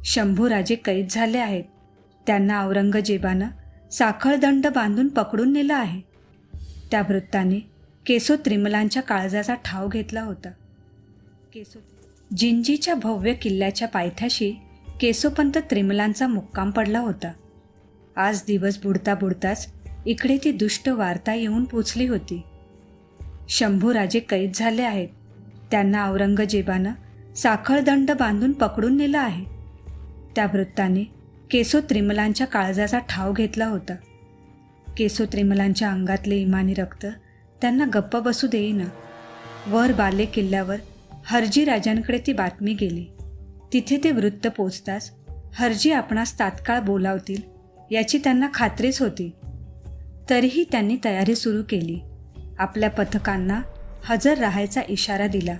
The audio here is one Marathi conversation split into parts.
शंभूराजे कैद झाले आहेत. त्यांना औरंगजेबानं साखळदंड बांधून पकडून नेलं आहे. त्या वृत्ताने केसो त्रिमलांच्या काळजाचा ठाव घेतला होता. जिंजीच्या भव्य किल्ल्याच्या पायथ्याशी केसोपंत त्रिमलांचा मुक्काम पडला होता. आज दिवस बुडता बुडताच इकडे ती दुष्ट वार्ता येऊन पोचली होती. शंभूराजे कैद झाले आहेत. त्यांना औरंगजेबानं साखळदंड बांधून पकडून नेलं आहे. त्या वृत्ताने केसो त्रिमलांच्या काळजाचा ठाव घेतला होता. केसो त्रिमलांच्या अंगातले इमानी रक्त त्यांना गप्प बसू देईना. वर बाले किल्ल्यावर हरजी राजांकडे ती बातमी गेली. तिथे ते वृत्त पोचताच हरजी आपणास तात्काळ बोलावतील याची त्यांना खात्रीच होती. तरीही त्यांनी तयारी सुरू केली. आपल्या पथकांना हजर राहायचा इशारा दिला.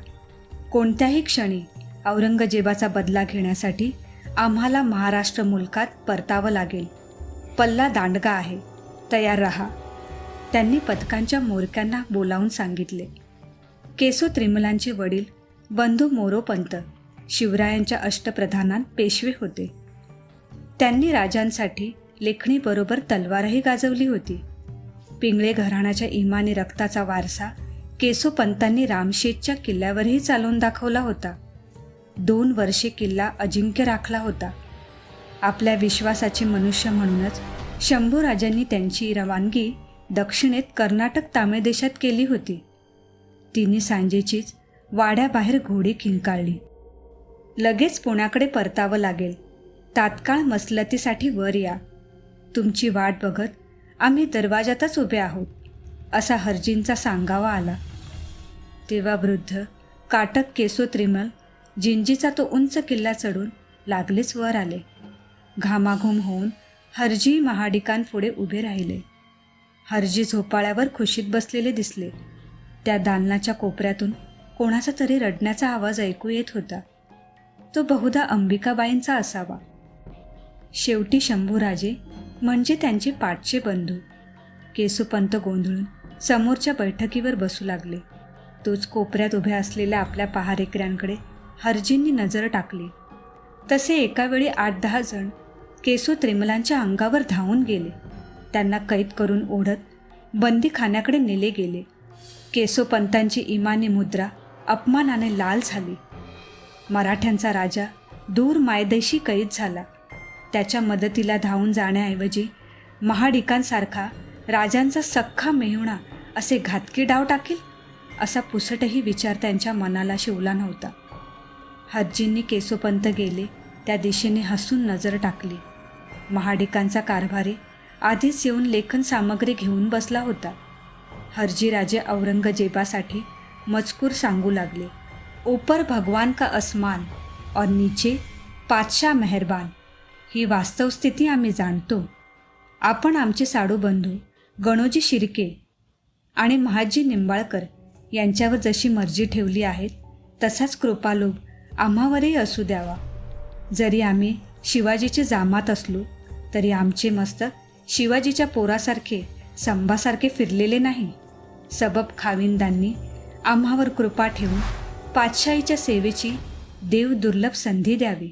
कोणत्याही क्षणी औरंगजेबाचा बदला घेण्यासाठी आम्हाला महाराष्ट्र मुलकात परतावं लागेल. पल्ला दांडगा आहे, तयार रहा, त्यांनी पथकांच्या मोरक्यांना बोलावून सांगितले. केसो त्रिमलांचे वडील बंधू मोरोपंत शिवरायांच्या अष्टप्रधानांत पेशवे होते. त्यांनी राजांसाठी लेखणीबरोबर तलवारही गाजवली होती. पिंगळे घराण्याच्या इमानी रक्ताचा वारसा केसोपंतांनी रामशेजच्या किल्ल्यावरही चालवून दाखवला होता. 2 वर्षे किल्ला अजिंक्य राखला होता. आपल्या विश्वासाचे मनुष्य म्हणूनच शंभूराजांनी त्यांची रवानगी दक्षिणेत कर्नाटक तामिळ देशात केली होती. तिने सांजेचीच वाड्याबाहेर घोडी किंकाळली. लगेच पुण्याकडे परतावं लागेल. तात्काळ मसलतीसाठी वर या. तुमची वाट बघत आम्ही दरवाजातच उभे आहोत, असा हरजींचा सांगावा आला. तेव्हा वृद्ध काटक केसो त्रिमल जिंजीचा तो उंच किल्ला चढून लागलेच वर आले. घामाघूम होऊन हरजी महाडिकांपुढे उभे राहिले. हरजी झोपाळ्यावर खुशीत बसलेले दिसले. त्या दालनाच्या कोपऱ्यातून कोणाचा तरी रडण्याचा आवाज ऐकू येत होता. तो बहुधा अंबिकाबाईंचा असावा. शेवटी शंभूराजे म्हणजे त्यांचे पाठचे बंधू केसोपंत गोंधळून समोरच्या बैठकीवर बसू लागले. तोच कोपऱ्यात उभ्या असलेल्या आपल्या पहारेकऱ्यांकडे हरजींनी नजर टाकली. तसे एकावेळी 8-10 जण केसो त्रिमलांच्या अंगावर धावून गेले. त्यांना कैद करून ओढत बंदीखान्याकडे नेले गेले. केसोपंतांची इमानी मुद्रा अपमानाने लाल झाली. मराठ्यांचा राजा दूर मायदेशी कैद झाला. त्याच्या मदतीला धावून जाण्याऐवजी महाडिकांसारखा राजांचा सख्खा मेहुणा असे घातकी डाव टाकील असा पुसटही विचार त्यांच्या मनाला शिवला नव्हता. हरजींनी केसोपंत गेले त्या दिशेने हसून नजर टाकली. महाडिकांचा कारभारी आधीच येऊन लेखन सामग्री घेऊन बसला होता. हरजीराजे औरंगजेबासाठी मजकूर सांगू लागले. ऊपर भगवान का असमान और नीचे पातशाह मेहरबान. ही वास्तव स्थिती आम्ही जाणतो. आपण आमचे साडूबंधू गणोजी शिर्के आणि महाजी निंबाळकर यांच्यावर जशी मर्जी ठेवली आहे तसाच कृपालोभ आम्हावरही असू द्यावा. जरी आम्ही शिवाजीचे जामात असलो तरी आमचे मस्तक शिवाजीच्या पोरासारखे संभासारखे फिरलेले नाही. सबब खाविंदांनी आम्हावर कृपा ठेवून पातशाहीच्या सेवेची देव दुर्लभ संधी द्यावी.